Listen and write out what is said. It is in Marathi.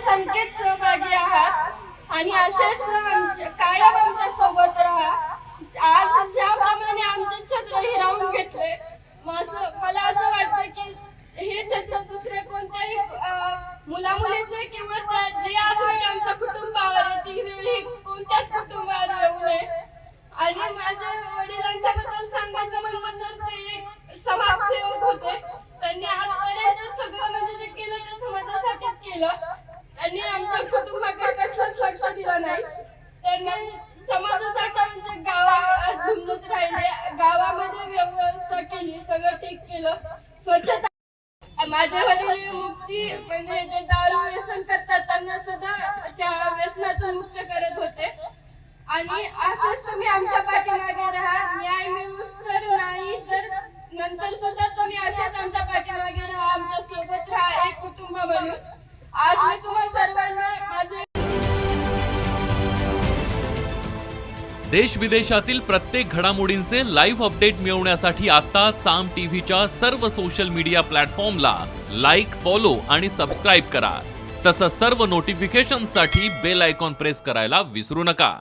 संख्येत सहभागी आहात आणि असेच कायम आमच्या सोबत राहा। आज ज्याप्रमाणे आमचे छत्र हिरावून घेतले, मला असं वाटतं की हे छत्र दुसरे कोणत्याही मुलामुलीचे किंवा जे आज आमच्या कुटुंबावर येते कोणत्याच कुटुंबावर येऊ नये। आणि माझ्या वडिलांच्या बद्दल सांगायचं म्हणलं तर ते एक समाजसेवक होते। त्यांनी आजपर्यंत सगळं म्हणजे जे केलं ते समाजासाठीच केलं। त्यांनी आमच्या कुटुंबाकडे कसलंच लक्ष दिलं नाही। त्यांनी समाजासाठी म्हणजे गावात झुंजत राहिले, गावामध्ये व्यवस्था केली, सगळं ठीक केलं, स्वच्छता। माझे वडील मुक्ती म्हणजे जे दारू व्यसन करतात त्यांना सुद्धा त्या व्यसनातून मुक्त करत होते। आणि असेच तुम्ही आमच्या पाठीमागे राहा, न्याय मिळूस तर नाही तर नंतर सुद्धा तुम्ही असेच आमच्या पाठीमागे राहा, आमच्या सोबत राहा, एक कुटुंब बनून। आज मी तुम्हा सर्वांना माझे देश विदेशातील प्रत्येक घडामोडींचे लाईव्ह अपडेट मिळवण्यासाठी आता साम टीव्हीच्या सर्व सोशल मीडिया प्लॅटफॉर्मला लाईक, फॉलो आणि सबस्क्राईब करा। तसंच सर्व नोटिफिकेशनसाठी बेल आयकॉन प्रेस करायला विसरू नका।